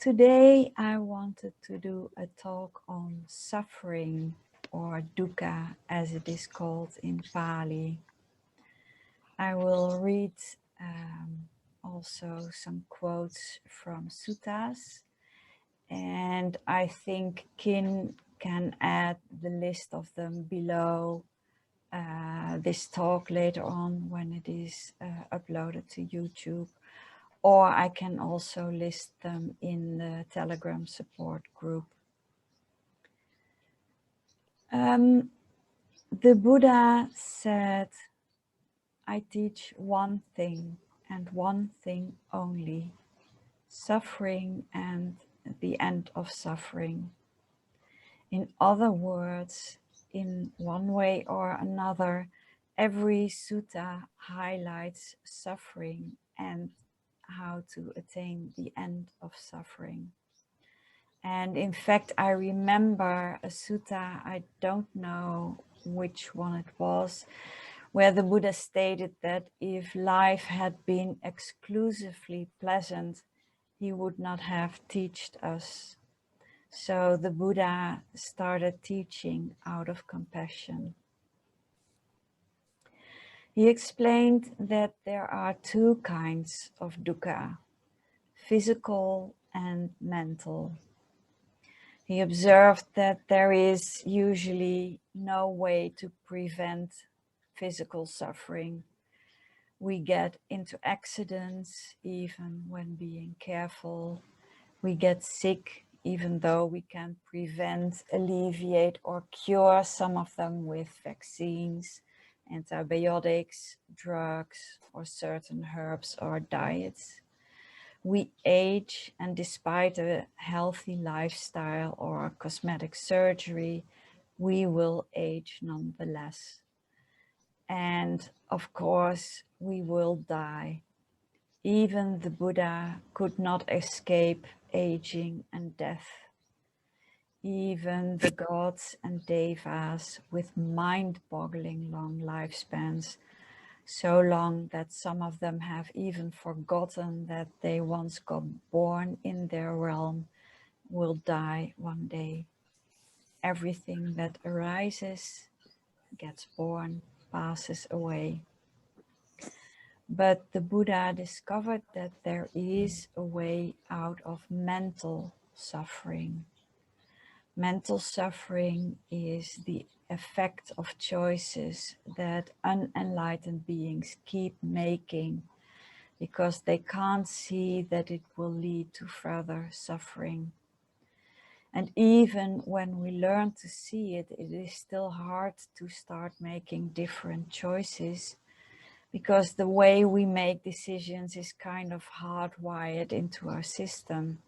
Today I wanted to do a talk on suffering, or dukkha as it is called in Pali. I will read also some quotes from Suttas, and I think Kin can add the list of them below this talk later on when it is uploaded to YouTube. Or I can also list them in the Telegram support group. The Buddha said, I teach one thing and one thing only, suffering and the end of suffering. In other words, in one way or another, every sutta highlights suffering and how to attain the end of suffering. And in fact, I remember a sutta, I don't know which one it was, where the Buddha stated that if life had been exclusively pleasant, he would not have taught us. So the Buddha started teaching out of compassion. He explained that there are two kinds of dukkha, physical and mental. He observed that there is usually no way to prevent physical suffering. We get into accidents even when being careful. We get sick even though we can prevent, alleviate, or cure some of them with vaccines, antibiotics, drugs, or certain herbs or diets. We age, and despite a healthy lifestyle or cosmetic surgery, we will age nonetheless. And of course, we will die. Even the Buddha could not escape aging and death. Even the gods and devas with mind-boggling long lifespans, so long that some of them have even forgotten that they once got born in their realm, will die one day. Everything that arises, gets born, passes away. But the Buddha discovered that there is a way out of mental suffering. Mental suffering is the effect of choices that unenlightened beings keep making because they can't see that it will lead to further suffering. And even when we learn to see it, it is still hard to start making different choices because the way we make decisions is kind of hardwired into our system.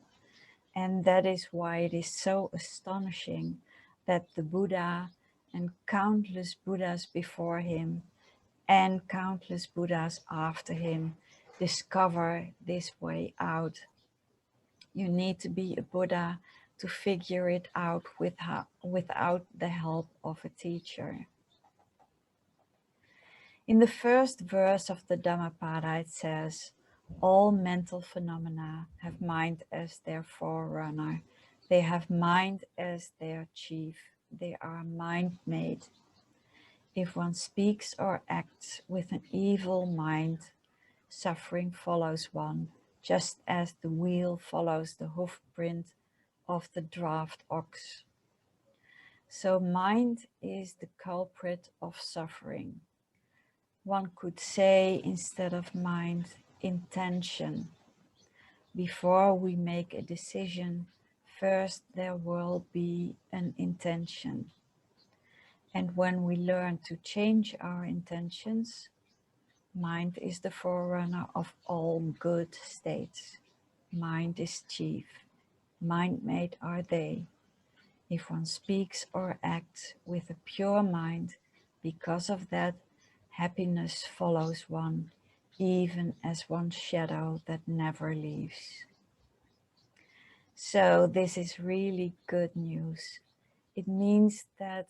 And that is why it is so astonishing that the Buddha and countless Buddhas before him and countless Buddhas after him discover this way out. You need to be a Buddha to figure it out without the help of a teacher. In the first verse of the Dhammapada it says, all mental phenomena have mind as their forerunner. They have mind as their chief. They are mind-made. If one speaks or acts with an evil mind, suffering follows one, just as the wheel follows the hoofprint of the draft ox. So mind is the culprit of suffering. One could say, instead of mind, intention. Before we make a decision, first there will be an intention. And when we learn to change our intentions, mind is the forerunner of all good states. Mind is chief. Mind-made are they. If one speaks or acts with a pure mind, because of that, happiness follows one, even as one shadow that never leaves. So this is really good news. It means that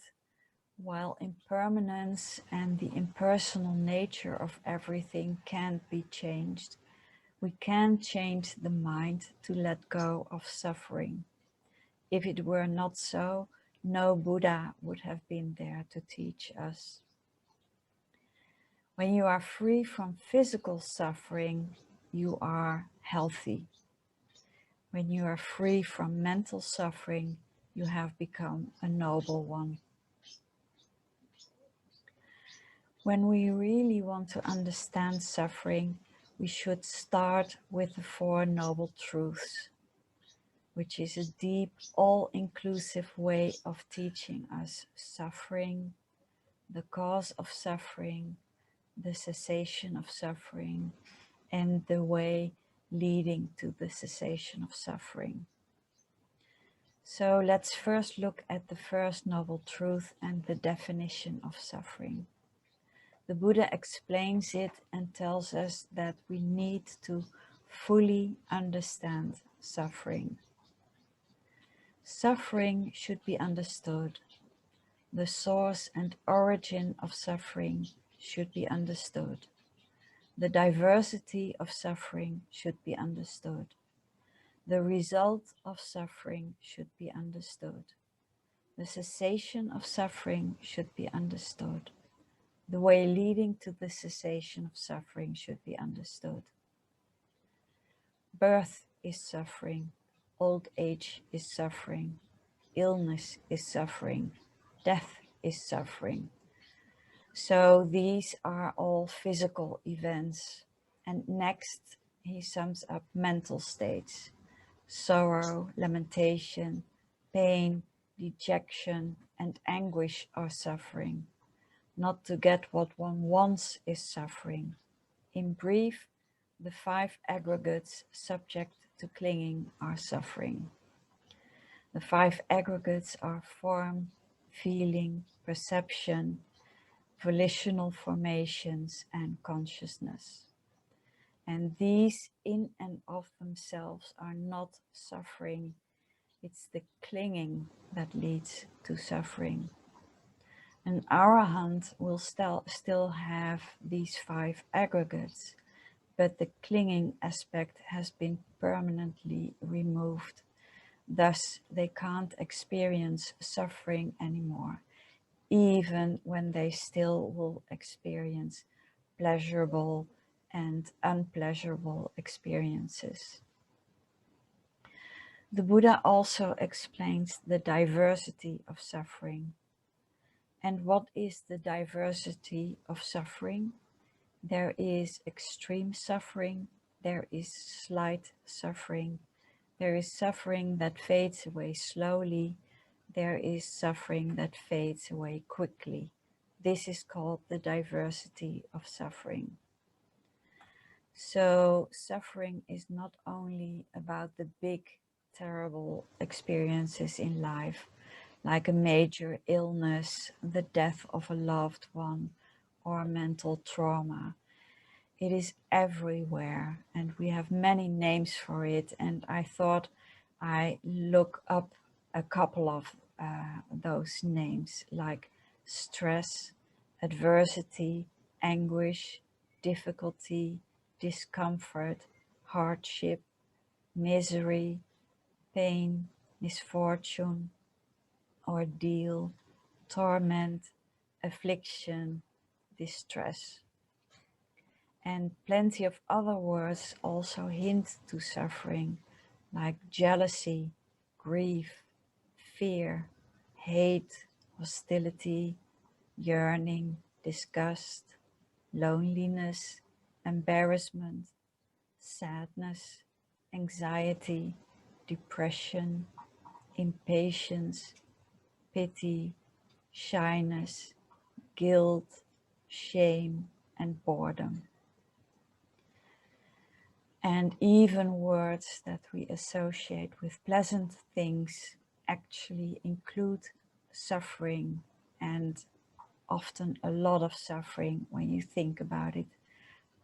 while impermanence and the impersonal nature of everything can't be changed, We can change the mind to let go of suffering. If it were not so, no Buddha would have been there to teach us. When you are free from physical suffering, you are healthy. When you are free from mental suffering, you have become a noble one. When we really want to understand suffering, we should start with the Four Noble Truths, which is a deep, all-inclusive way of teaching us suffering, the cause of suffering, the cessation of suffering, and the way leading to the cessation of suffering. So let's first look at the first noble truth and the definition of suffering. The Buddha explains it and tells us that we need to fully understand suffering. Suffering should be understood. The source and origin of suffering should be understood. The diversity of suffering should be understood. The result of suffering should be understood. The cessation of suffering should be understood. The way leading to the cessation of suffering should be understood. Birth is suffering. Old age is suffering. Illness is suffering. Death is suffering. So these are all physical events. And next, he sums up mental states. Sorrow, lamentation, pain, dejection, and anguish are suffering. Not to get what one wants is suffering. In brief, the five aggregates subject to clinging are suffering. The five aggregates are form, feeling, perception, volitional formations, and consciousness. And these in and of themselves are not suffering. It's the clinging that leads to suffering. An arahant will still have these five aggregates, but the clinging aspect has been permanently removed. Thus, they can't experience suffering anymore, even when they still will experience pleasurable and unpleasurable experiences. The Buddha also explains the diversity of suffering. And what is the diversity of suffering? There is extreme suffering, there is slight suffering, there is suffering that fades away slowly, there is suffering that fades away quickly. This is called the diversity of suffering. So suffering is not only about the big, terrible experiences in life, like a major illness, the death of a loved one, or mental trauma. It is everywhere, and we have many names for it, and I thought I look up a couple of those names, like stress, adversity, anguish, difficulty, discomfort, hardship, misery, pain, misfortune, ordeal, torment, affliction, distress. And plenty of other words also hint to suffering, like jealousy, grief, fear, hate, hostility, yearning, disgust, loneliness, embarrassment, sadness, anxiety, depression, impatience, pity, shyness, guilt, shame, and boredom. And even words that we associate with pleasant things actually include suffering, and often a lot of suffering when you think about it,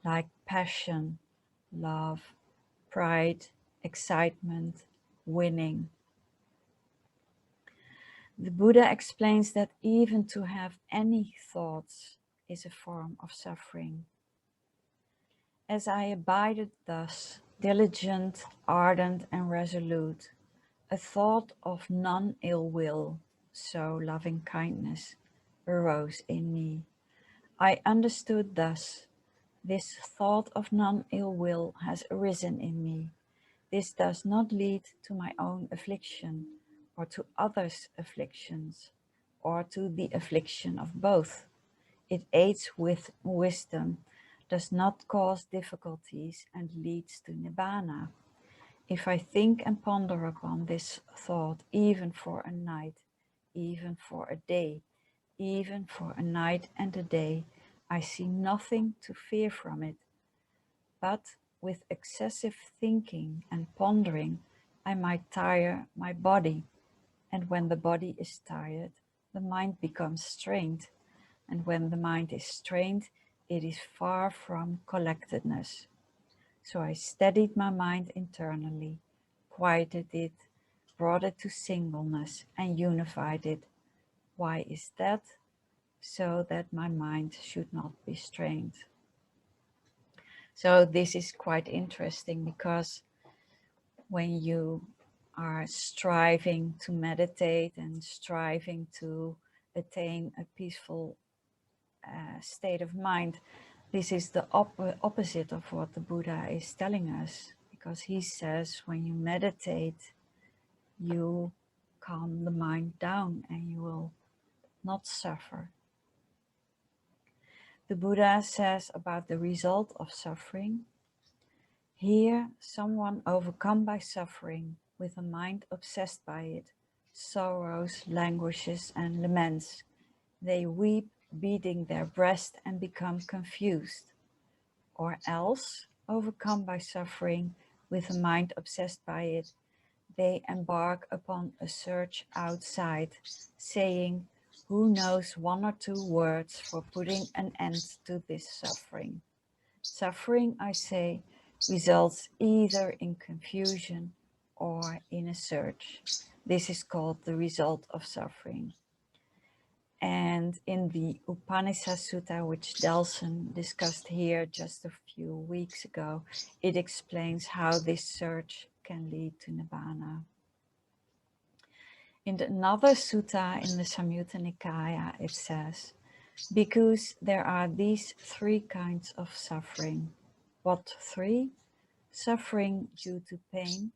like passion, love, pride, excitement, winning. The Buddha explains that even to have any thoughts is a form of suffering. As I abided thus, diligent, ardent, and resolute, a thought of non-ill will, so loving kindness, arose in me. I understood thus, this thought of non-ill will has arisen in me. This does not lead to my own affliction, or to others' afflictions, or to the affliction of both. It aids with wisdom, does not cause difficulties, and leads to nibbana. If I think and ponder upon this thought, even for a night, even for a day, even for a night and a day, I see nothing to fear from it. But with excessive thinking and pondering, I might tire my body. And when the body is tired, the mind becomes strained. And when the mind is strained, it is far from collectedness. So I steadied my mind internally, quieted it, brought it to singleness, and unified it. Why is that? So that my mind should not be strained. So this is quite interesting, because when you are striving to meditate and striving to attain a peaceful state of mind, this is the opposite of what the Buddha is telling us, because he says when you meditate, you calm the mind down and you will not suffer. The Buddha says about the result of suffering, here someone overcome by suffering, with a mind obsessed by it, sorrows, languishes, and laments. They weep, beating their breast, and become confused. Or else, overcome by suffering, with a mind obsessed by it, they embark upon a search outside, saying, who knows one or two words for putting an end to this suffering? Suffering, I say, results either in confusion or in a search. This is called the result of suffering. And in the Upanishad Sutta, which Delson discussed here just a few weeks ago, it explains how this search can lead to Nibbana. In another sutta in the Samyutta Nikaya, it says, because there are these three kinds of suffering. What three? Suffering due to pain,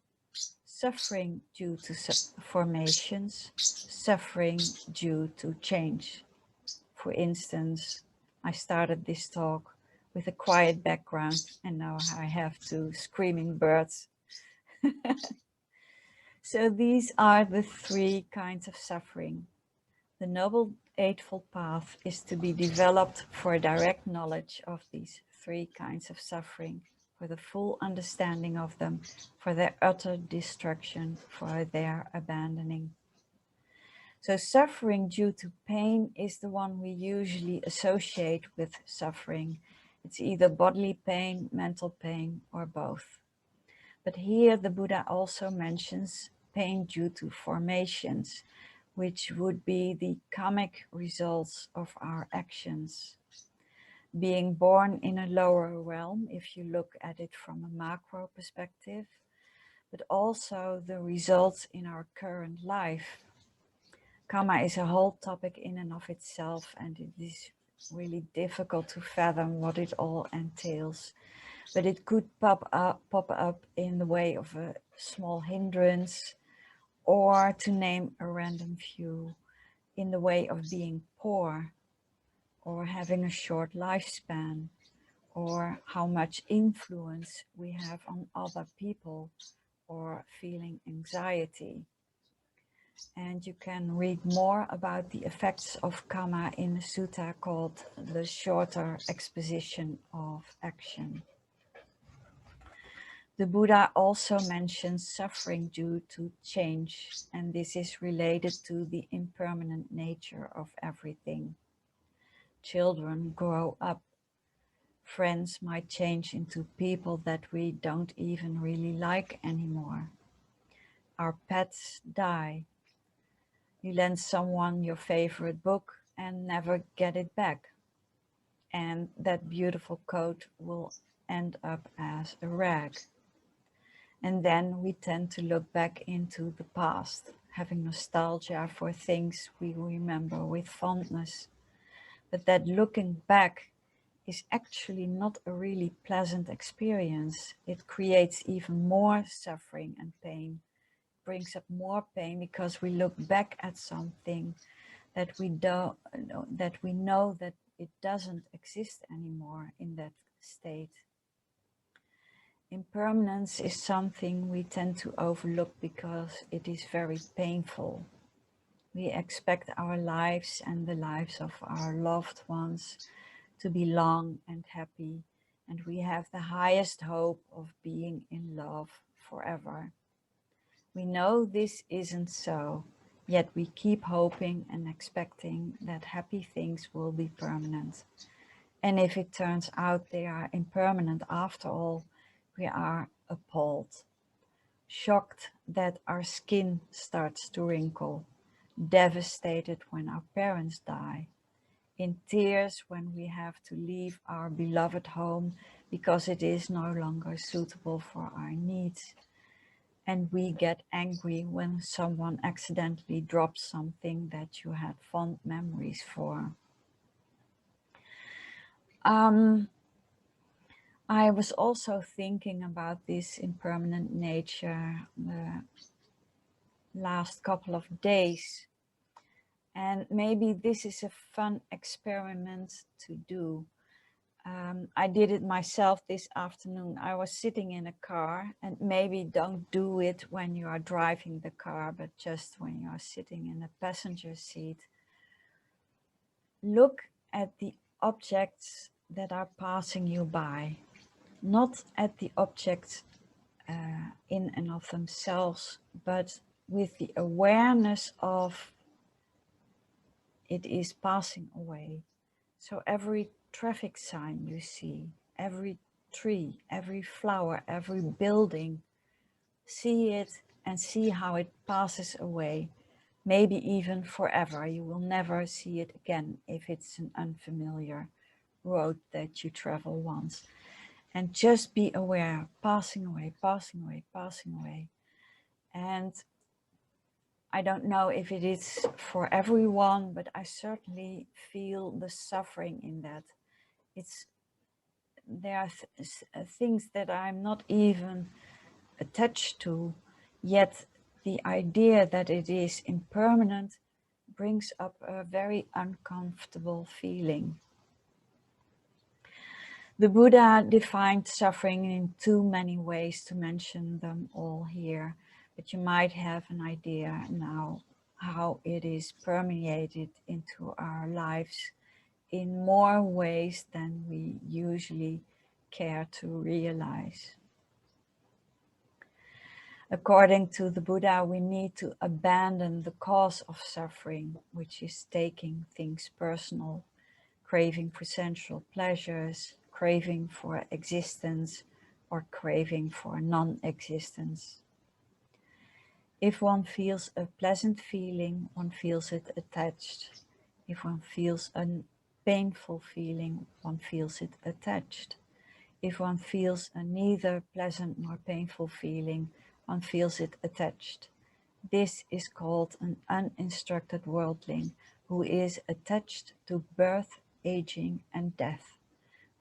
suffering due to formations, suffering due to change. For instance, I started this talk with a quiet background, and now I have two screaming birds. So these are the three kinds of suffering. The Noble Eightfold Path is to be developed for direct knowledge of these three kinds of suffering, for the full understanding of them, for their utter destruction, for their abandoning. So suffering due to pain is the one we usually associate with suffering. It's either bodily pain, mental pain, or both. But here the Buddha also mentions pain due to formations, which would be the karmic results of our actions. Being born in a lower realm, if you look at it from a macro perspective, but also the results in our current life. Karma is a whole topic in and of itself, and it is really difficult to fathom what it all entails. But it could pop up in the way of a small hindrance, or to name a random few, in the way of being poor, or having a short lifespan, or how much influence we have on other people, or feeling anxiety. And you can read more about the effects of karma in a sutta called the Shorter Exposition of Action. The Buddha also mentions suffering due to change, and this is related to the impermanent nature of everything. Children grow up. Friends might change into people that we don't even really like anymore. Our pets die. You lend someone your favorite book and never get it back. And that beautiful coat will end up as a rag. And then we tend to look back into the past, having nostalgia for things we remember with fondness. But that looking back is actually not a really pleasant experience. It creates even more suffering and pain, brings up more pain because we look back at something that we don't, that we know that it doesn't exist anymore in that state. Impermanence is something we tend to overlook because it is very painful. We expect our lives and the lives of our loved ones to be long and happy, and we have the highest hope of being in love forever. We know this isn't so, yet we keep hoping and expecting that happy things will be permanent. And if it turns out they are impermanent after all, we are appalled, shocked that our skin starts to wrinkle, devastated when our parents die, in tears when we have to leave our beloved home because it is no longer suitable for our needs. And we get angry when someone accidentally drops something that you had fond memories for. I was also thinking about this impermanent nature the last couple of days. And maybe this is a fun experiment to do. I did it myself this afternoon. I was sitting in a car, and maybe don't do it when you are driving the car, but just when you are sitting in the passenger seat. Look at the objects that are passing you by, not at the objects in and of themselves, but with the awareness of it is passing away. So every traffic sign you see, every tree, every flower, every building, see it and see how it passes away. Maybe even forever. You will never see it again if it's an unfamiliar road that you travel once. And just be aware, passing away, passing away, passing away. And I don't know if it is for everyone, but I certainly feel the suffering in that. There are things that I'm not even attached to, yet the idea that it is impermanent brings up a very uncomfortable feeling. The Buddha defined suffering in too many ways to mention them all here, but you might have an idea now how it is permeated into our lives in more ways than we usually care to realize. According to the Buddha, we need to abandon the cause of suffering, which is taking things personal, craving for sensual pleasures, craving for existence, or craving for non-existence. If one feels a pleasant feeling, one feels it attached. If one feels a painful feeling, one feels it attached. If one feels a neither pleasant nor painful feeling, one feels it attached. This is called an uninstructed worldling who is attached to birth, aging, and death,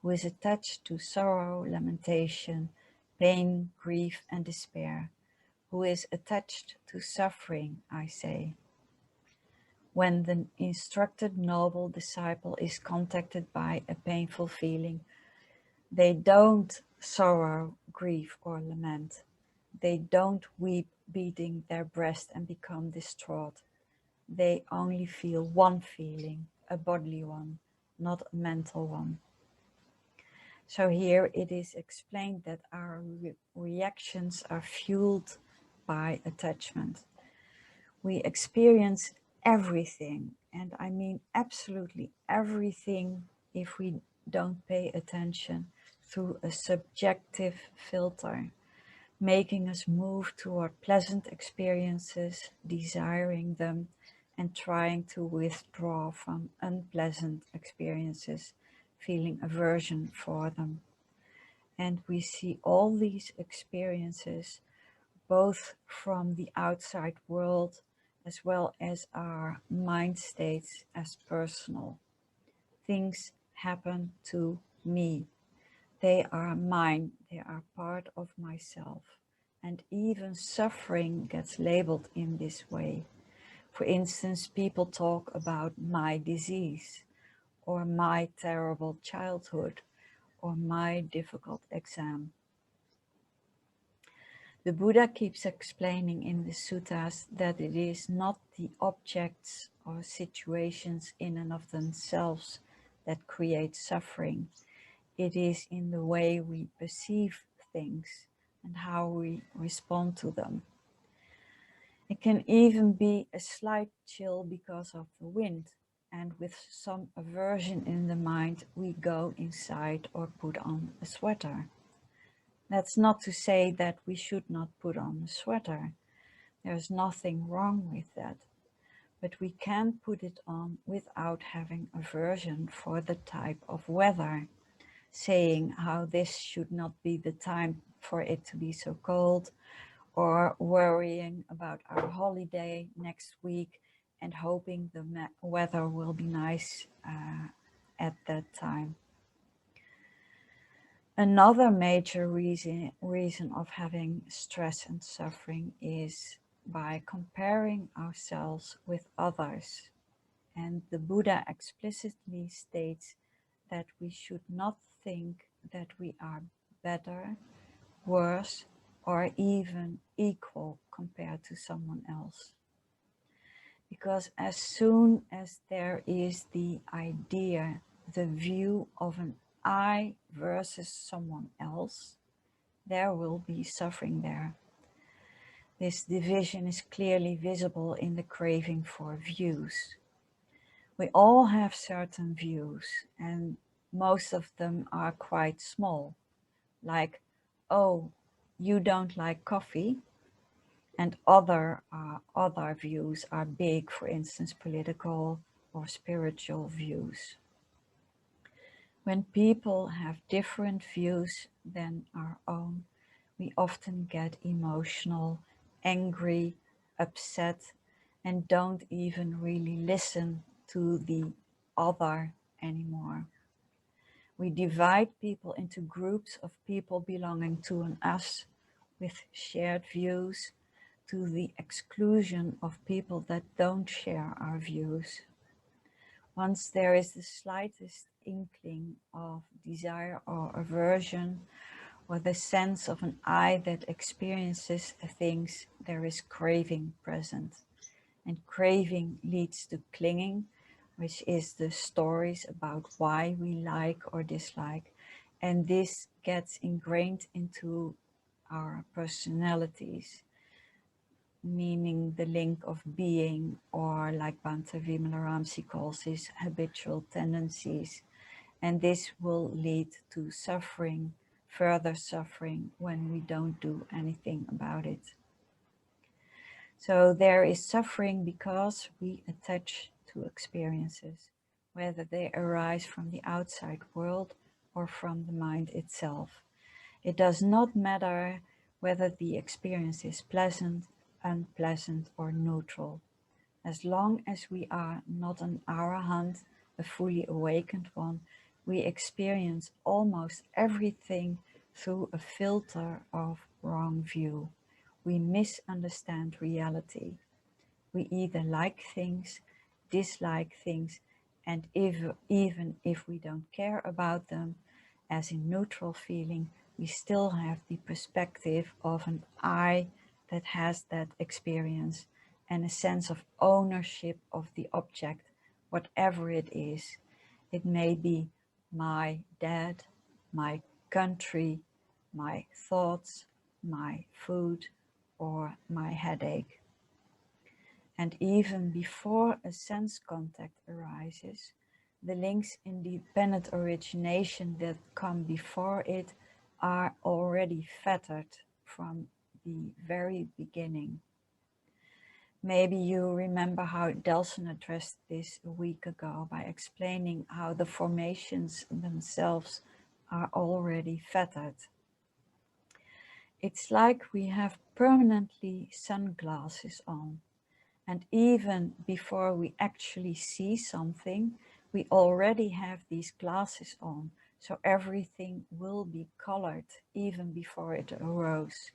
who is attached to sorrow, lamentation, pain, grief, and despair, who is attached to suffering, I say. When the instructed noble disciple is contacted by a painful feeling, they don't sorrow, grieve, or lament. They don't weep, beating their breast and become distraught. They only feel one feeling, a bodily one, not a mental one. So here it is explained that our reactions are fueled by attachment. We experience everything, and I mean absolutely everything, if we don't pay attention, through a subjective filter, making us move toward pleasant experiences, desiring them, and trying to withdraw from unpleasant experiences, feeling aversion for them. And we see all these experiences both from the outside world as well as our mind states as personal. Things happen to me. They are mine. They are part of myself. And even suffering gets labeled in this way. For instance, people talk about my disease, or my terrible childhood, or my difficult exam. The Buddha keeps explaining in the suttas that it is not the objects or situations in and of themselves that create suffering. It is in the way we perceive things and how we respond to them. It can even be a slight chill because of the wind, and with some aversion in the mind, we go inside or put on a sweater. That's not to say that we should not put on a sweater. There's nothing wrong with that. But we can put it on without having aversion for the type of weather, saying how this should not be the time for it to be so cold, or worrying about our holiday next week and hoping the weather will be nice at that time. Another major reason of having stress and suffering is by comparing ourselves with others. And the Buddha explicitly states that we should not think that we are better, worse, or even equal compared to someone else. Because as soon as there is the idea, the view of an I versus someone else, there will be suffering there. This division is clearly visible in the craving for views. We all have certain views, and most of them are quite small, like, oh, you don't like coffee, and other views are big, for instance, political or spiritual views. When people have different views than our own, we often get emotional, angry, upset, and don't even really listen to the other anymore. We divide people into groups of people belonging to an us with shared views, to the exclusion of people that don't share our views. Once there is the slightest inkling of desire or aversion, or the sense of an I that experiences things, there is craving present. And craving leads to clinging, which is the stories about why we like or dislike. And this gets ingrained into our personalities, meaning the link of being, or like Bhante Vimalaramsi calls this, habitual tendencies. And this will lead to suffering, further suffering, when we don't do anything about it. So there is suffering because we attach to experiences, whether they arise from the outside world or from the mind itself. It does not matter whether the experience is pleasant, unpleasant, or neutral. As long as we are not an arahant, a fully awakened one, we experience almost everything through a filter of wrong view. We misunderstand reality. We either like things, dislike things, and even if we don't care about them, as in neutral feeling, we still have the perspective of an I that has that experience, and a sense of ownership of the object, whatever it is. It may be my dad, my country, my thoughts, my food, or my headache. And even before a sense contact arises, the links in dependent origination that come before it are already fettered from the very beginning. Maybe you remember how Delson addressed this a week ago by explaining how the formations themselves are already fettered. It's like we have permanently sunglasses on, and even before we actually see something, we already have these glasses on, so everything will be colored even before it arose.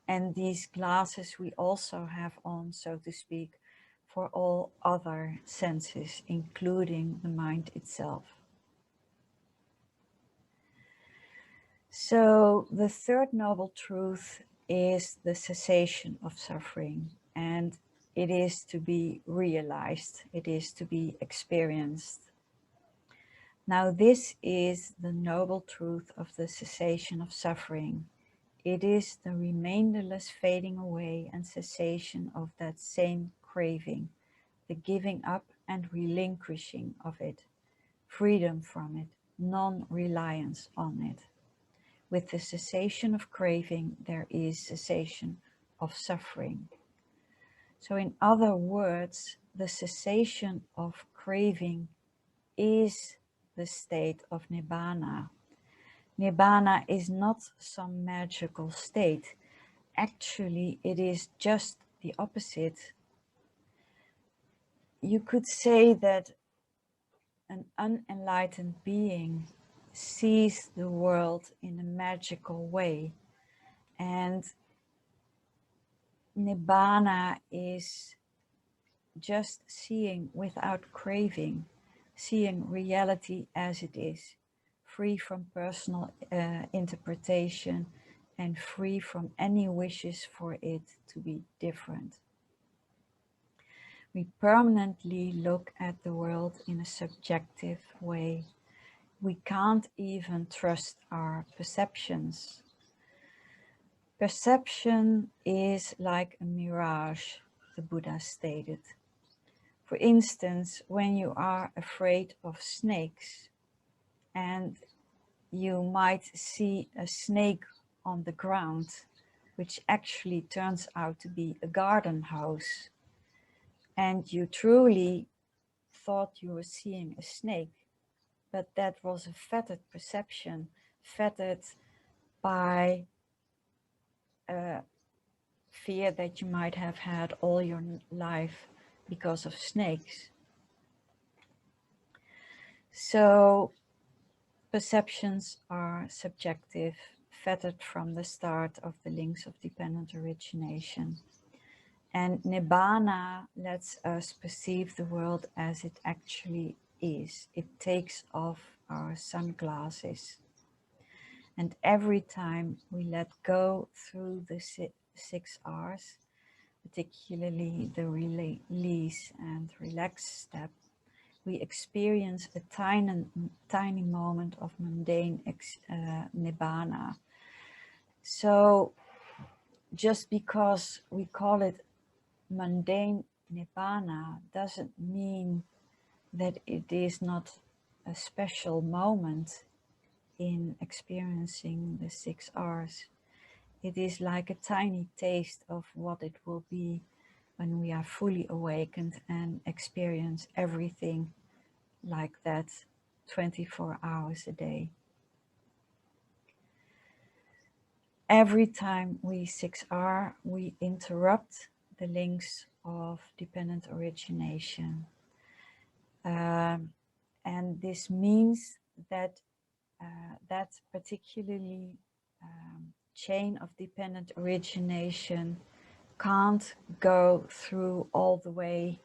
And these glasses we also have on, so to speak, for all other senses, including the mind itself. So the third noble truth is the cessation of suffering, and it is to be realized, it is to be experienced. Now this is the noble truth of the cessation of suffering. It is the remainderless fading away and cessation of that same craving, the giving up and relinquishing of it, freedom from it, non-reliance on it. With the cessation of craving, there is cessation of suffering. So in other words, the cessation of craving is the state of Nibbana. Nibbana is not some magical state. Actually, it is just the opposite. You could say that an unenlightened being sees the world in a magical way, and Nibbana is just seeing without craving, seeing reality as it is, free from personal interpretation and free from any wishes for it to be different. We permanently look at the world in a subjective way. We can't even trust our perceptions. Perception is like a mirage, the Buddha stated. For instance, when you are afraid of snakes and you might see a snake on the ground, which actually turns out to be a garden hose, and you truly thought you were seeing a snake, but that was a fettered perception, fettered by fear that you might have had all your life because of snakes. So perceptions are subjective, fettered from the start of the links of dependent origination. And Nibbana lets us perceive the world as it actually is. It takes off our sunglasses. And every time we let go through the 6 R's, particularly the release and relax step, we experience a tiny moment of mundane Nibbana. So just because we call it mundane Nibbana doesn't mean that it is not a special moment in experiencing the 6 R's. It is like a tiny taste of what it will be when we are fully awakened and experience everything like that 24 hours a day. Every time we 6R, we interrupt the links of dependent origination. And this means that that particularly chain of dependent origination can't go through all the way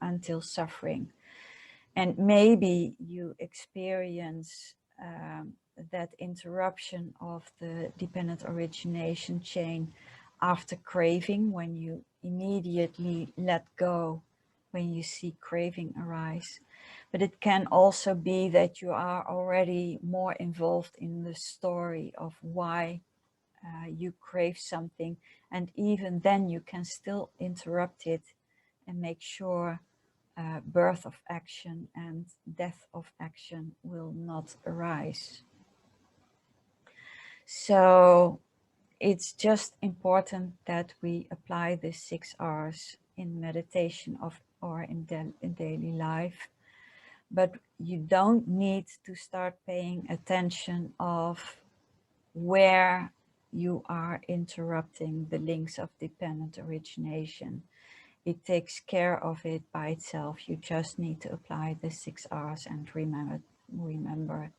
until suffering. And maybe you experience that interruption of the dependent origination chain after craving, when you immediately let go when you see craving arise. But it can also be that you are already more involved in the story of why you crave something, and even then you can still interrupt it and make sure birth of action and death of action will not arise. So it's just important that we apply the 6 R's in meditation or in daily life. But you don't need to start paying attention of where you are interrupting the links of dependent origination. It takes care of it by itself. You just need to apply the 6 R's and remember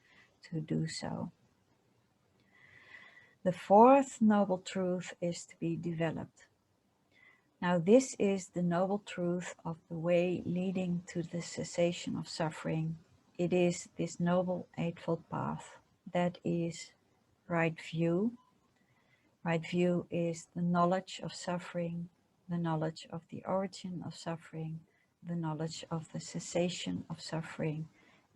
to do so. The fourth noble truth is to be developed. Now, this is the noble truth of the way leading to the cessation of suffering. It is this noble eightfold path that is right view. Right view is the knowledge of suffering, the knowledge of the origin of suffering, the knowledge of the cessation of suffering,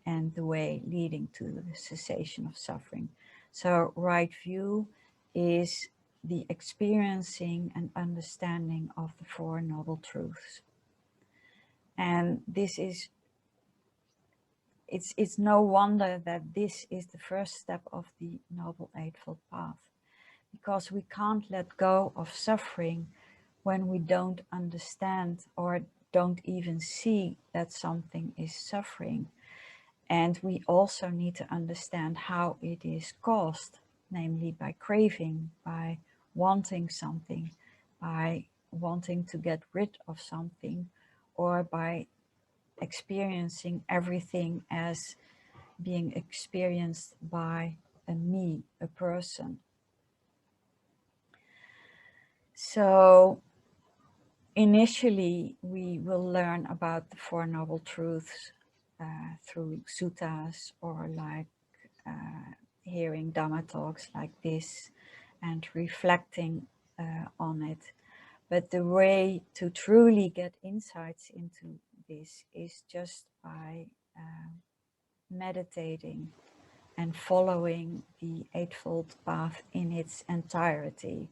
and the way leading to the cessation of suffering. So right view is the experiencing and understanding of the Four Noble Truths. And this is, it's no wonder that this is the first step of the Noble Eightfold Path, because we can't let go of suffering when we don't understand or don't even see that something is suffering. And we also need to understand how it is caused, namely by craving, by wanting something, by wanting to get rid of something, or by experiencing everything as being experienced by a me, a person. So initially, we will learn about the Four Noble Truths through suttas, or like hearing Dhamma talks like this and reflecting on it. But the way to truly get insights into this is just by meditating and following the Eightfold Path in its entirety.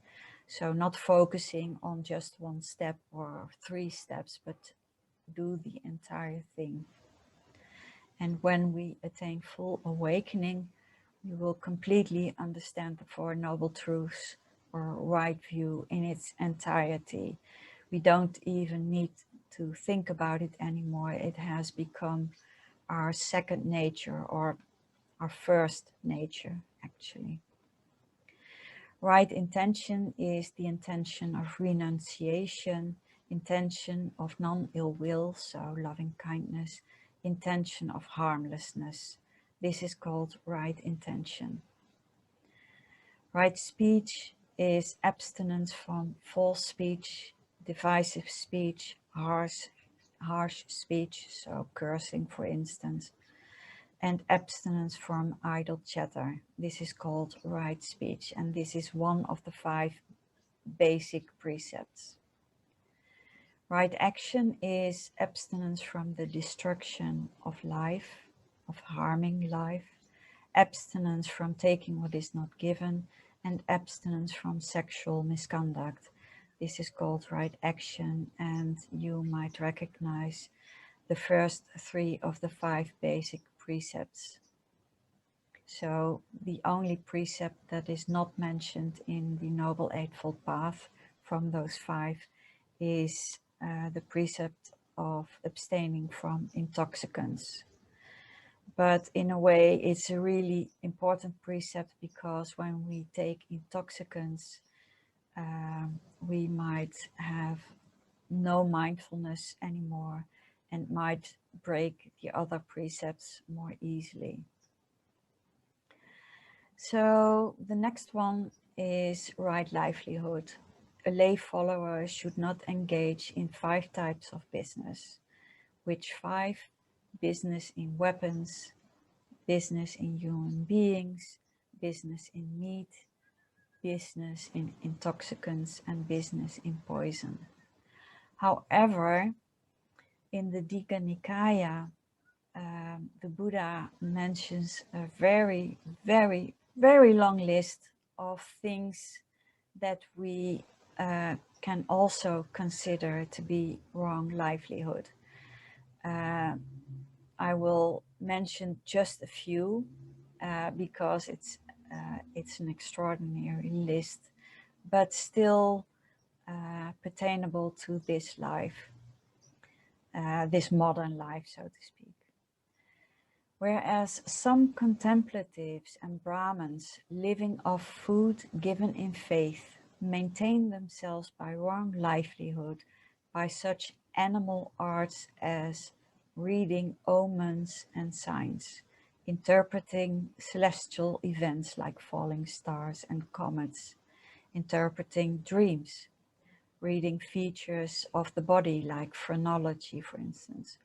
So not focusing on just one step or 3 steps, but do the entire thing. And when we attain full awakening, we will completely understand the Four Noble Truths, or right view, in its entirety. We don't even need to think about it anymore. It has become our second nature, or our first nature, actually. Right intention is the intention of renunciation, intention of non-ill will, so loving kindness, intention of harmlessness. This is called right intention. Right speech is abstinence from false speech, divisive speech, harsh speech, so cursing, for instance, and abstinence from idle chatter. This is called right speech, and this is one of the 5 basic precepts. Right action is abstinence from the destruction of life, of harming life, abstinence from taking what is not given, and abstinence from sexual misconduct. This is called right action, and you might recognize the first 3 of the 5 basic precepts. So the only precept that is not mentioned in the Noble Eightfold Path from those 5 is the precept of abstaining from intoxicants. But in a way, it's a really important precept, because when we take intoxicants, we might have no mindfulness anymore and might break the other precepts more easily. So the next one is right livelihood. A lay follower should not engage in 5 types of business. Which 5? Business in weapons, business in human beings, business in meat, business in intoxicants, and business in poison. However, in the Digha Nikaya, the Buddha mentions a very, very, very long list of things that we can also consider to be wrong livelihood. I will mention just a few because it's an extraordinary list, but still pertainable to this life, this modern life, so to speak. Whereas some contemplatives and Brahmins living off food given in faith maintain themselves by wrong livelihood by such animal arts as reading omens and signs, interpreting celestial events like falling stars and comets, interpreting dreams, reading features of the body like phrenology, for instance,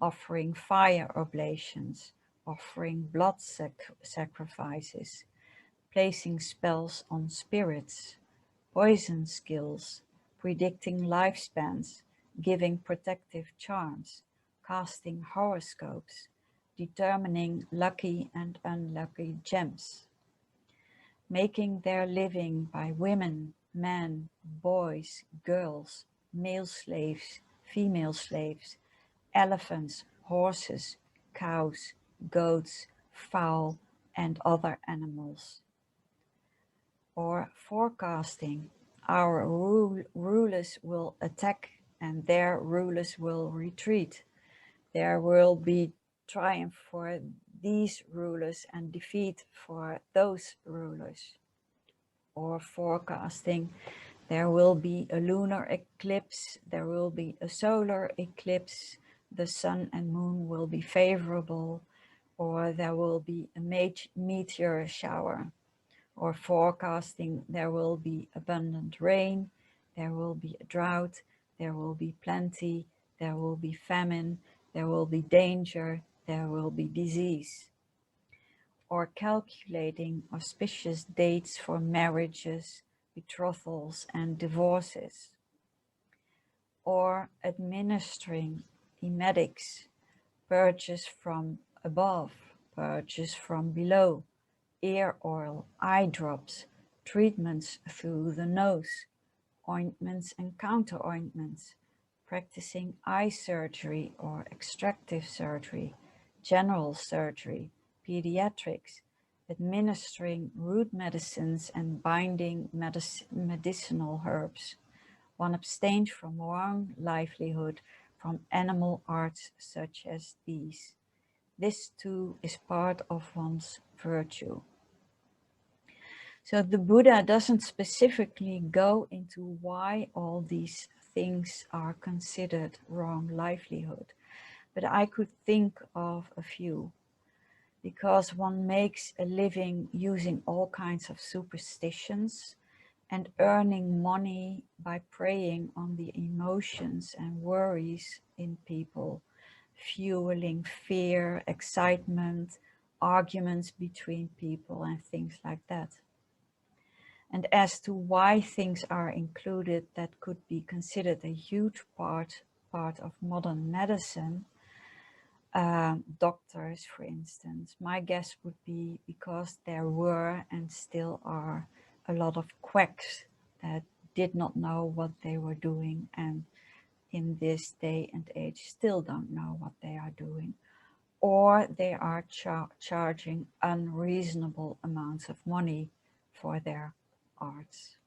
offering fire oblations, offering blood sacrifices, placing spells on spirits, poison skills, predicting lifespans, giving protective charms, casting horoscopes, determining lucky and unlucky gems, making their living by women, men, boys, girls, male slaves, female slaves, elephants, horses, cows, goats, fowl, and other animals. Or forecasting, our rulers will attack and their rulers will retreat. There will be triumph for these rulers and defeat for those rulers. Or forecasting, there will be a lunar eclipse, there will be a solar eclipse, the sun and moon will be favorable, or there will be a meteor shower. Or forecasting, there will be abundant rain, there will be a drought, there will be plenty, there will be famine, there will be danger, there will be disease. Or calculating auspicious dates for marriages, betrothals, and divorces. Or administering emetics, purchase from above, purchase from below, ear oil, eye drops, treatments through the nose, ointments and counter ointments, practicing eye surgery or extractive surgery, general surgery, pediatrics, administering root medicines and binding medicinal herbs. One abstains from wrong livelihood, from animal arts such as these. This too is part of one's virtue. So the Buddha doesn't specifically go into why all these things are considered wrong livelihood, but I could think of a few. Because one makes a living using all kinds of superstitions and earning money by preying on the emotions and worries in people, fueling fear, excitement, arguments between people and things like that. And as to why things are included that could be considered a huge part of modern medicine, doctors, for instance, my guess would be because there were and still are a lot of quacks that did not know what they were doing, and in this day and age still don't know what they are doing, or they are charging unreasonable amounts of money for their arts.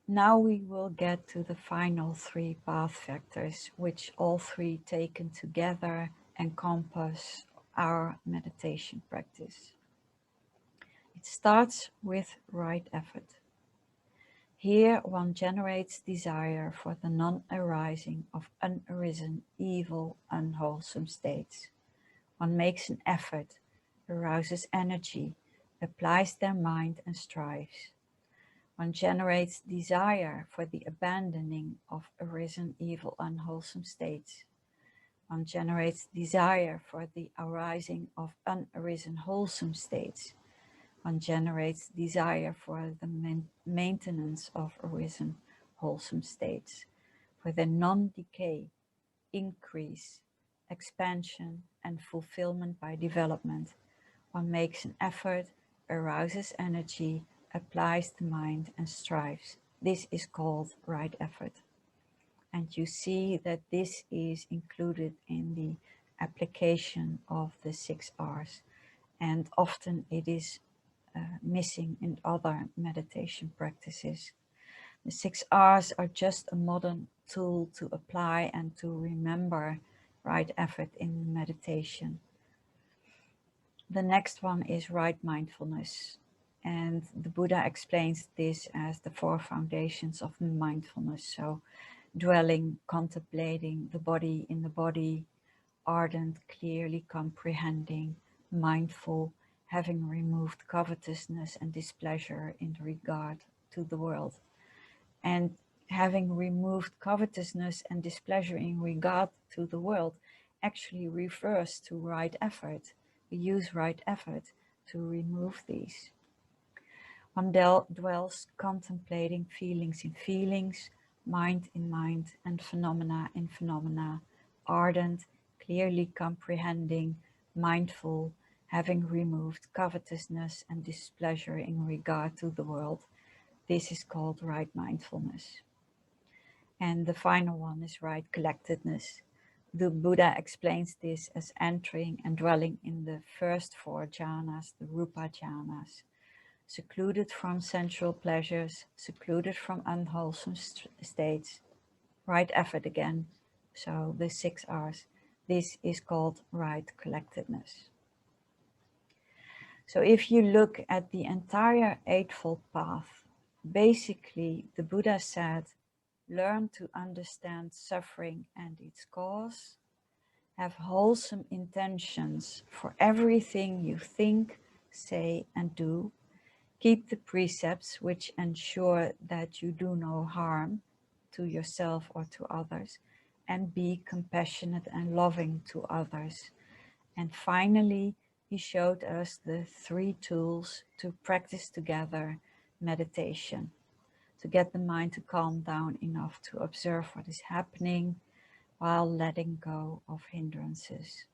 Now we will get to the final three path factors, which all three taken together encompass our meditation practice. It starts with right effort. Here one generates desire for the non-arising of unarisen, evil, unwholesome states. One makes an effort, arouses energy, applies their mind and strives. One generates desire for the abandoning of arisen, evil, unwholesome states. One generates desire for the arising of unarisen, wholesome states. One generates desire for the maintenance of arisen, wholesome states, for their non-decay, increase, expansion, and fulfillment by development. One makes an effort, arouses energy, applies the mind and strives. This is called right effort. And you see that this is included in the application of the 6 R's. And often it is missing in other meditation practices. The 6 R's are just a modern tool to apply and to remember right effort in meditation. The next one is right mindfulness. And the Buddha explains this as the four foundations of mindfulness. So dwelling, contemplating the body in the body, ardent, clearly comprehending, mindful, having removed covetousness and displeasure in regard to the world. And having removed covetousness and displeasure in regard to the world actually refers to right effort. We use right effort to remove these. One dwells contemplating feelings in feelings, mind in mind, and phenomena in phenomena, ardent, clearly comprehending, mindful, having removed covetousness and displeasure in regard to the world. This is called right mindfulness. And the final one is right collectedness. The Buddha explains this as entering and dwelling in the first four jhanas, the rupa jhanas, secluded from sensual pleasures, secluded from unwholesome states, right effort again, so the 6 R's. This is called right collectedness. So if you look at the entire Eightfold Path, basically the Buddha said, learn to understand suffering and its cause, have wholesome intentions for everything you think, say, and do, keep the precepts which ensure that you do no harm to yourself or to others, and be compassionate and loving to others. And finally, he showed us the 3 tools to practice together meditation, to get the mind to calm down enough to observe what is happening while letting go of hindrances.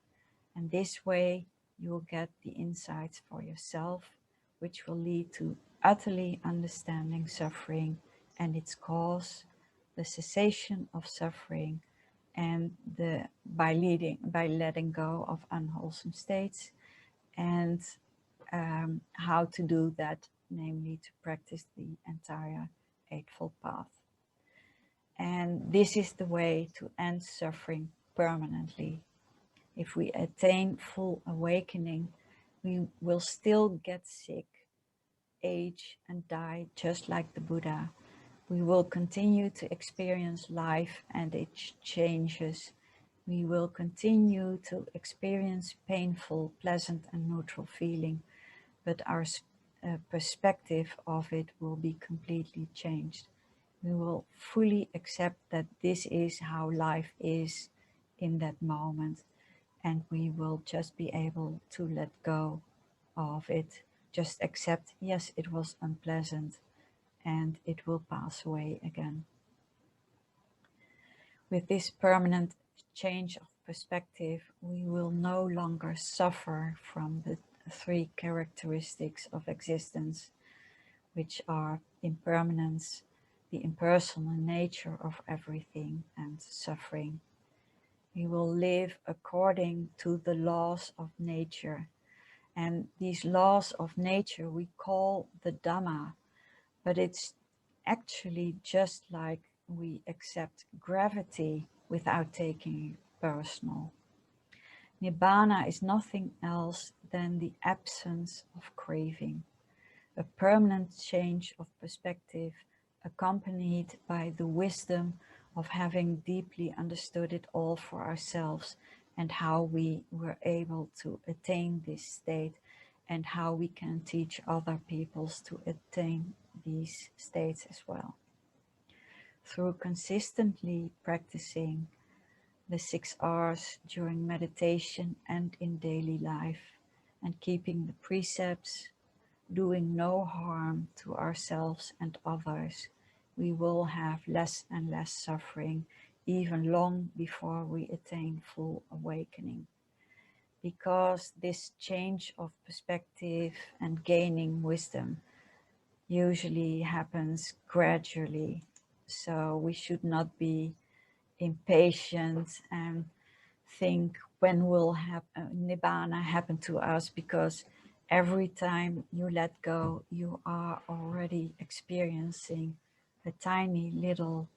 And this way, you'll get the insights for yourself, which will lead to utterly understanding suffering and its cause, the cessation of suffering, and by letting go of unwholesome states, and how to do that, namely to practice the entire Eightfold Path. And this is the way to end suffering permanently. If we attain full awakening, we will still get sick, age, and die just like the Buddha. We will continue to experience life and its changes. We will continue to experience painful, pleasant, and neutral feeling, but our perspective of it will be completely changed. We will fully accept that this is how life is in that moment, and we will just be able to let go of it. Just accept, yes, it was unpleasant, and it will pass away again. With this permanent change of perspective, we will no longer suffer from the 3 characteristics of existence, which are impermanence, the impersonal nature of everything, and suffering. We will live according to the laws of nature. And these laws of nature we call the Dhamma, but it's actually just like we accept gravity without taking it personal. Nibbana is nothing else than the absence of craving, a permanent change of perspective accompanied by the wisdom of having deeply understood it all for ourselves, and how we were able to attain this state, and how we can teach other peoples to attain these states as well. Through consistently practicing the 6 R's during meditation and in daily life, and keeping the precepts, doing no harm to ourselves and others, we will have less and less suffering, even long before we attain full awakening. Because this change of perspective and gaining wisdom usually happens gradually. So we should not be impatient and think when will Nibbana happen to us, because every time you let go, you are already experiencing a tiny little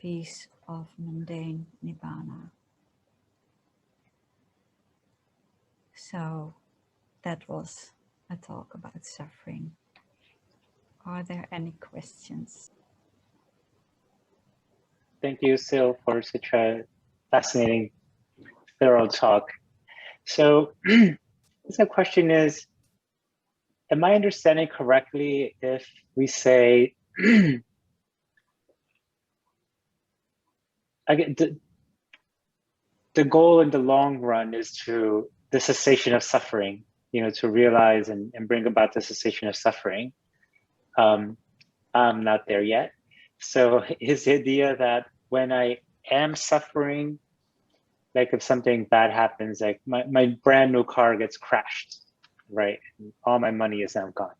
piece of mundane Nibbana. So that was a talk about suffering. Are there any questions? Thank you, Sil, for such a fascinating, thorough talk. So the question is, am I understanding correctly if we say, I get the goal in the long run is to the cessation of suffering, to realize and bring about the cessation of suffering. I'm not there yet. So is the idea that when I am suffering, like if something bad happens, like my brand new car gets crashed, right? All my money is now gone.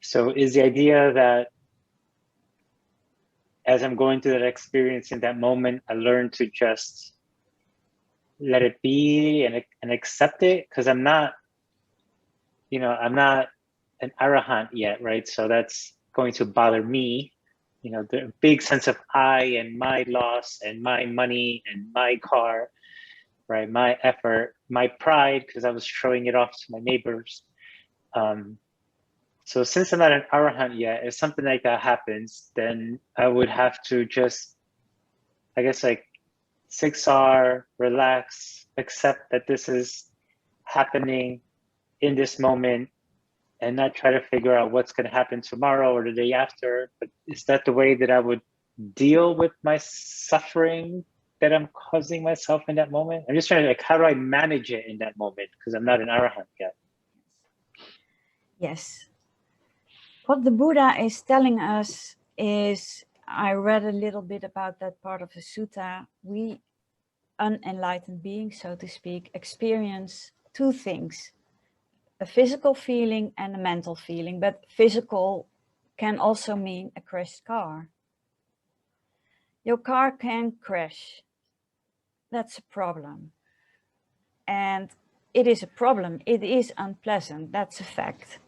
So is the idea that as I'm going through that experience in that moment, I learn to just let it be and accept it? Because I'm not an arahant yet, right? So that's going to bother me. The big sense of I and my loss and my money and my car, right? My effort, my pride, because I was showing it off to my neighbors. So since I'm not an arahant yet, if something like that happens, then I would have to just, I guess, like siksar, relax, accept that this is happening in this moment, and not try to figure out what's going to happen tomorrow or the day after. But is that the way that I would deal with my suffering that I'm causing myself in that moment? I'm just trying to, like, how do I manage it in that moment? Because I'm not an arahant yet. Yes. What the Buddha is telling us is, I read a little bit about that part of the sutta. We unenlightened beings, so to speak, experience two things: a physical feeling and a mental feeling. But physical can also mean a crashed car. Your car can crash. That's a problem. And it is a problem. It is unpleasant. That's a fact.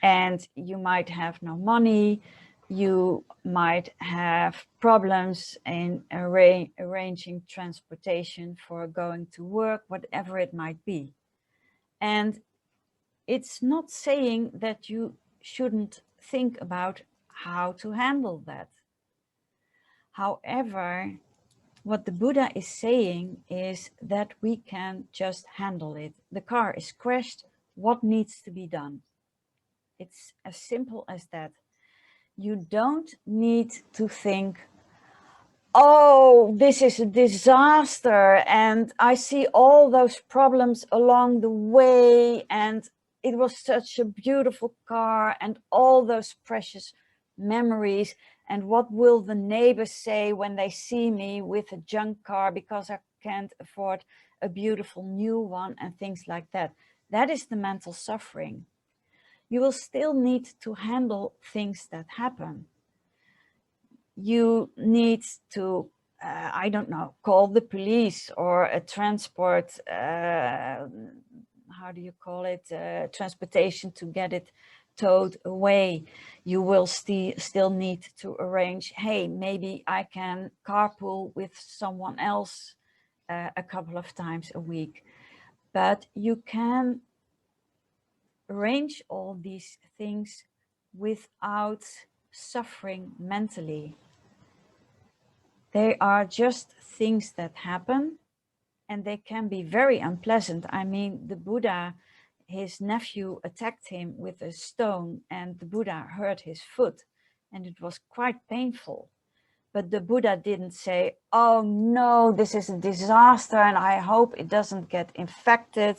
And you might have no money. You might have problems in arranging transportation for going to work, whatever it might be. And it's not saying that you shouldn't think about how to handle that. However, what the Buddha is saying is that we can just handle it. The car is crashed. What needs to be done? It's as simple as that. You don't need to think, oh, this is a disaster, and I see all those problems along the way, and it was such a beautiful car and all those precious memories, and what will the neighbors say when they see me with a junk car because I can't afford a beautiful new one, and things like that. That is the mental suffering. You will still need to handle things that happen. You need to, I don't know, call the police or a transport, how do you call it, transportation to get it towed away. You will still need to arrange, hey, maybe I can carpool with someone else a couple of times a week. But you can arrange all these things without suffering mentally. They are just things that happen, and they can be very unpleasant. I mean, the Buddha, his nephew attacked him with a stone, and the Buddha hurt his foot, and it was quite painful. But the Buddha didn't say, oh no, this is a disaster and I hope it doesn't get infected.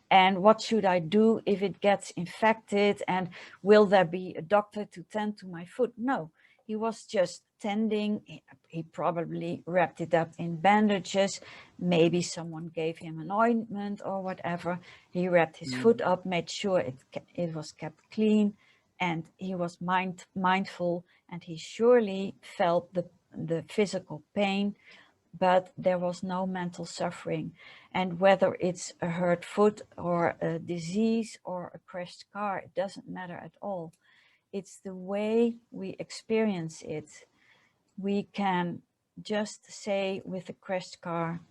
And what should I do if it gets infected? And will there be a doctor to tend to my foot? No, he was just tending. He probably wrapped it up in bandages. Maybe someone gave him an ointment or whatever. He wrapped his foot up, made sure it was kept clean. And he was mindful, and he surely felt the physical pain, but there was no mental suffering. And whether it's a hurt foot or a disease or a crashed car, it doesn't matter at all. It's the way we experience it. We can just say with a crashed car,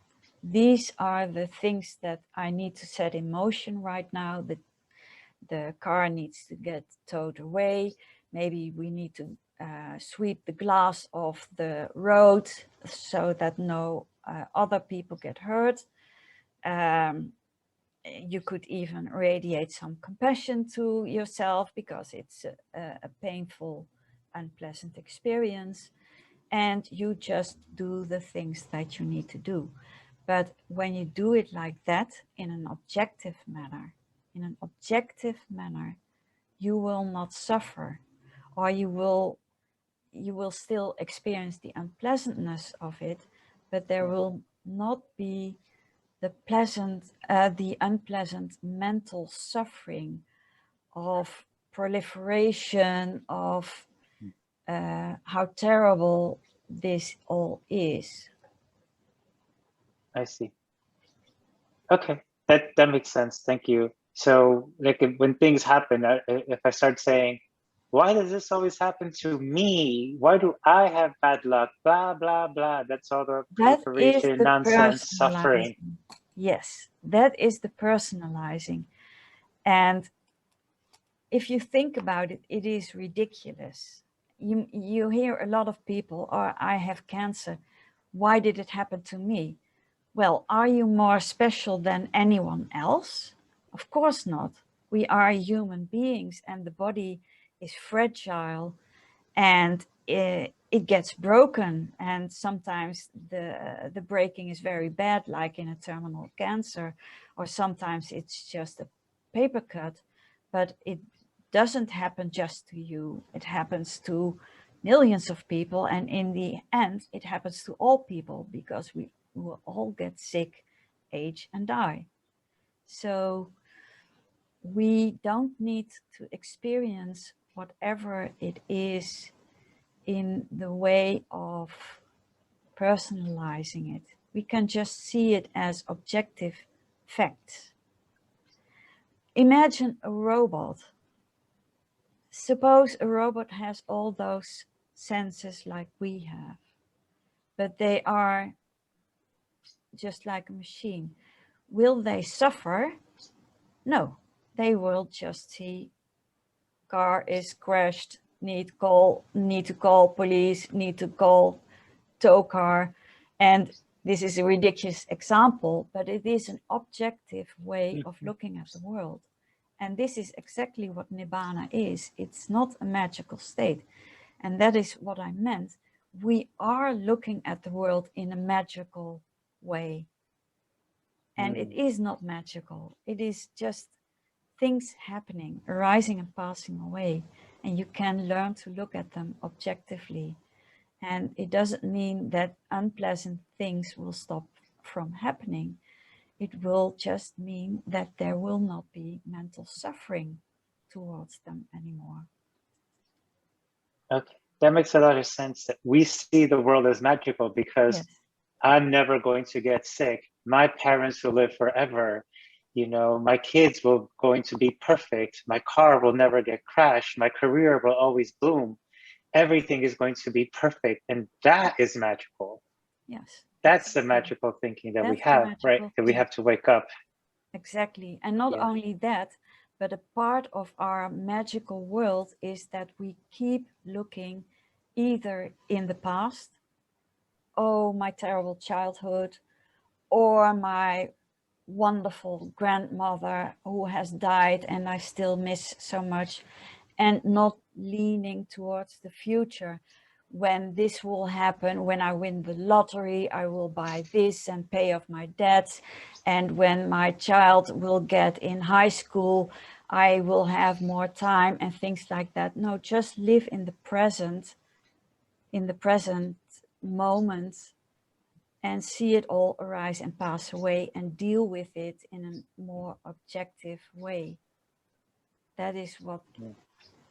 these are the things that I need to set in motion right now. The car needs to get towed away. Maybe we need to sweep the glass off the road so that no other people get hurt. You could even radiate some compassion to yourself because it's a painful, unpleasant experience. And you just do the things that you need to do. But when you do it like that in an objective manner, you will not suffer, or you will still experience the unpleasantness of it, but there will not be the unpleasant mental suffering of proliferation of how terrible this all is. I see. Okay, that makes sense. Thank you. So, like, when things happen, if I start saying, "Why does this always happen to me? Why do I have bad luck?" Blah blah blah. That's all the That is proliferation, the nonsense, suffering. personalizing. Yes, that is the personalizing. And if you think about it, it is ridiculous. You hear a lot of people, or I have cancer. Why did it happen to me? Well, are you more special than anyone else? Of course not. We are human beings, and the body is fragile, and it gets broken, and sometimes the breaking is very bad, like in a terminal cancer, or sometimes it's just a paper cut, but it doesn't happen just to you. It happens to millions of people, and in the end it happens to all people, because we will all get sick, age, and die. So we don't need to experience whatever it is in the way of personalizing it. We can just see it as objective facts. Imagine a robot. Suppose a robot has all those senses like we have, but they are just like a machine. Will they suffer? No, they will just see car is crashed, need to call police, need to call tow car. And this is a ridiculous example, but it is an objective way of looking at the world. And this is exactly what Nibbana is. It's not a magical state. And that is what I meant. We are looking at the world in a magical way. And it is not magical. It is just things happening, arising and passing away. And you can learn to look at them objectively. And it doesn't mean that unpleasant things will stop from happening. It will just mean that there will not be mental suffering towards them anymore. Okay, that makes a lot of sense. That we see the world as magical because Yes. I'm never going to get sick. My parents will live forever. You know, my kids will going to be perfect. My car will never get crashed. My career will always bloom. Everything is going to be perfect, and that is magical. Yes. That's the magical thinking that we have, right? That we have to wake up. Exactly. And not only that, but a part of our magical world is that we keep looking either in the past, oh, my terrible childhood, or my wonderful grandmother who has died and I still miss so much, and not leaning towards the future. When this will happen, when I win the lottery, I will buy this and pay off my debts. And when my child will get in high school, I will have more time and things like that. No, just live in the present moment, and see it all arise and pass away, and deal with it in a more objective way. That is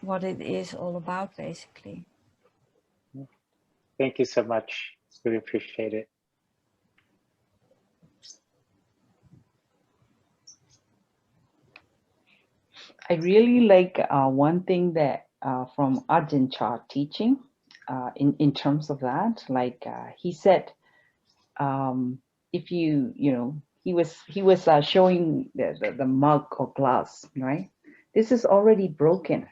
what it is all about, basically. Thank you so much. Really appreciate it. I really like one thing that from Ajahn Chah teaching in terms of that, like he said, if you know, he was showing the mug or glass, right? This is already broken.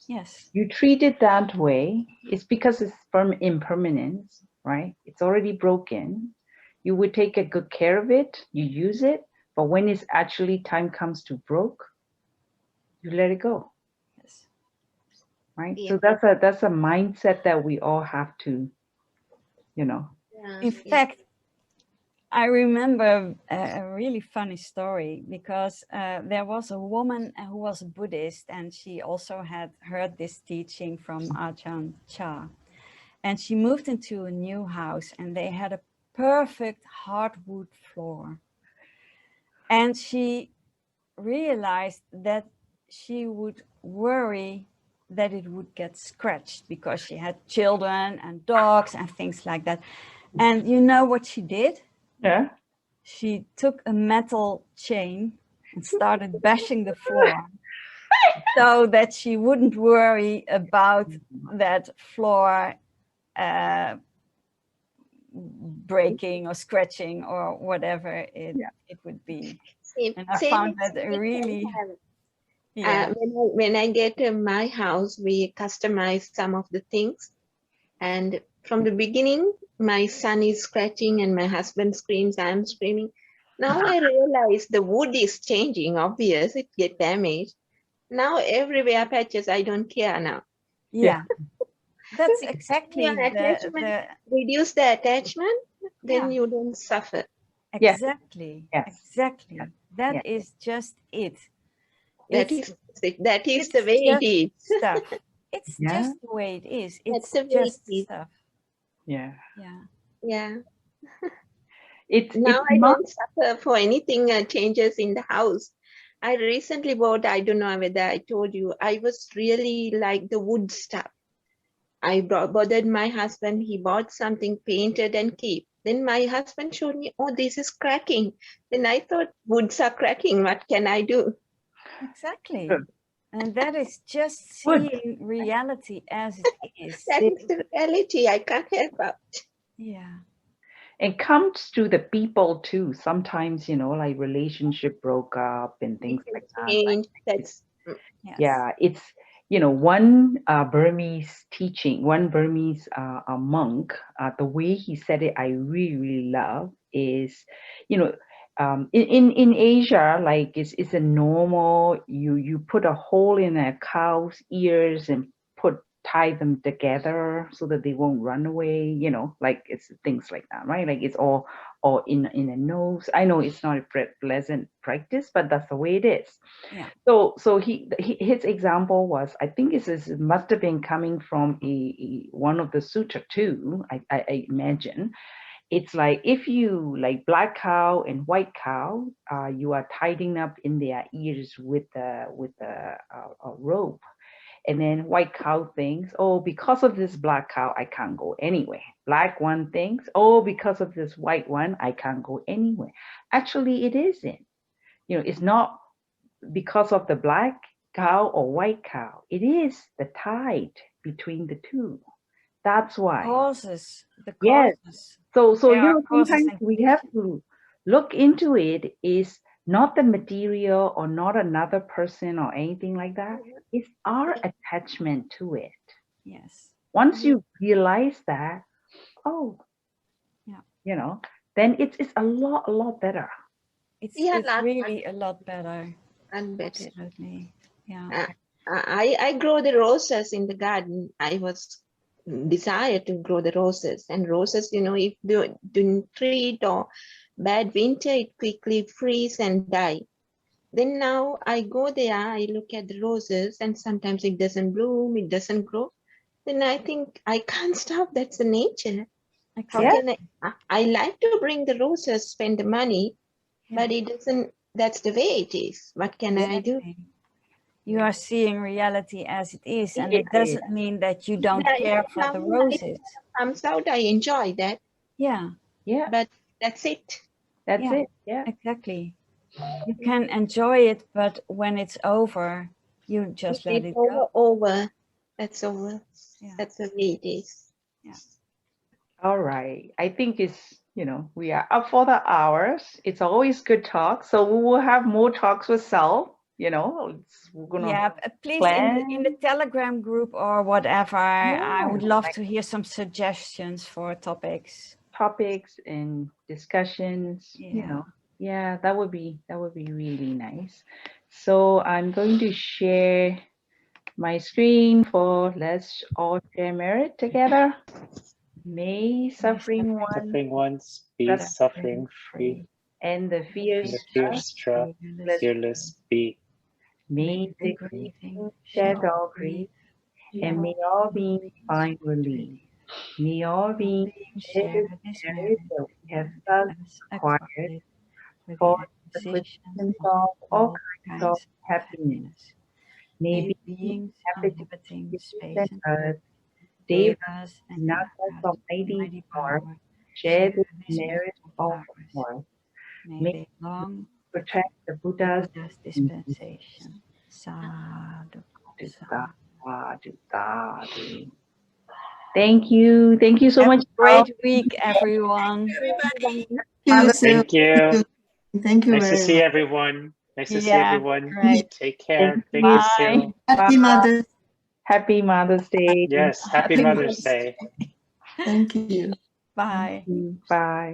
Yes. You treat it that way, it's because it's from impermanence, right? It's already broken. You would take a good care of it, you use it, but when it's actually time comes to broke, you let it go, Yes. right? Yeah. So that's a mindset that we all have to, you know. Yeah. In fact, I remember a really funny story because there was a woman who was a Buddhist, and she also had heard this teaching from Ajahn Chah. And she moved into a new house, and they had a perfect hardwood floor. And she realized that she would worry that it would get scratched because she had children and dogs and things like that. And you know what she did? Yeah. She took a metal chain and started bashing the floor so that she wouldn't worry about that floor breaking or scratching or whatever it would be. And I found that really, yeah. When I get my house, we customize some of the things. And from the beginning, my son is scratching and my husband screams, I'm screaming. Now I realize the wood is changing, obvious, it get damaged. Now everywhere patches, I don't care now. Yeah. That's exactly reduce the attachment, then you don't suffer. Exactly. Yes. Exactly. That is just it. That is the way it is. Stuff. It's just the way it is. It's just stuff. Yeah. Yeah. Yeah. Now I don't suffer for anything changes in the house. I recently bought, I don't know whether I told you, I was really like the wood stuff. I bothered my husband. He bought something painted and keep. Then my husband showed me, oh, this is cracking. Then I thought, woods are cracking. What can I do? Exactly. And that is just seeing reality as it is. That is the reality. I can't help it. Yeah. It comes to the people too. Sometimes, you know, like relationship broke up and things like that. That's yeah, it's, you know, one Burmese teaching, one Burmese monk, the way he said it, I really, really love is, you know, in Asia, like it's a normal, you put a hole in a cow's ears and tie them together so that they won't run away, you know, like it's things like that, right? Like it's all in a nose. I know it's not a pleasant practice, but that's the way it is. Yeah. So his example was, I think it must have been coming from one of the sutta too. I imagine it's like if you like black cow and white cow, you are tying up in their ears with a rope. And then white cow thinks, oh, because of this black cow, I can't go anywhere. Black one thinks, oh, because of this white one, I can't go anywhere. Actually, it isn't. You know, it's not because of the black cow or white cow. It is the tide between the two. That's why. The causes. Yes. So you know, sometimes we have to look into it. Is not the material or not another person or anything like that. It's our attachment to it. Yes. Once you realize that, oh, yeah, you know, then it's a lot better. It's really a lot better. And better. Absolutely. Yeah. I grow the roses in the garden. I was desired to grow the roses, and roses, you know, if during treat or bad winter, it quickly freeze and die. Then now I go there, I look at the roses, and sometimes it doesn't bloom, it doesn't grow. Then I think I can't stop. That's the nature. How can I like to bring the roses, spend the money, but it doesn't. That's the way it is. What can I do? You are seeing reality as it is, and it doesn't mean that you don't care for the roses. Comes out, I enjoy that. Yeah. Yeah. But that's it. That's it. Yeah. Exactly. You can enjoy it, but when it's over, you just let it go. Over. That's over. Yeah. That's the way it is. Yeah. All right. I think it's we are up for the hours. It's always good talk. So we will have more talks with Sal. We're gonna Yeah, please plan. in the Telegram group or whatever. I would Yeah, love like to hear some suggestions for topics. topics and discussions. Yeah. Yeah, that would be really nice. So I'm going to share my screen for let's all share merit together. May suffering one Suffering ones be suffering free, and the fears and the fierce fearless be. may the grieving shed all grief, and may all beings find relief. May all beings share this merit that we have thus acquired for the acquisition of all kinds of happiness. May beings inhabiting space and earth, devas and nagas of mighty power, share this merit of ours. May they long Protect the the Buddha's Buddha's dispensation. Sadhu. Sadhu. Sadhu, sadhu. Thank you. Thank you so Have much. a great week, everyone. Thank you. Thank you Nice to very see much. everyone. Nice to see Yeah, everyone. great. Take care. Thank you, Bye. Sil. Happy Mother's Happy Mother's Day. Yes, happy Happy Mother's Day. Thank you. Bye. Bye.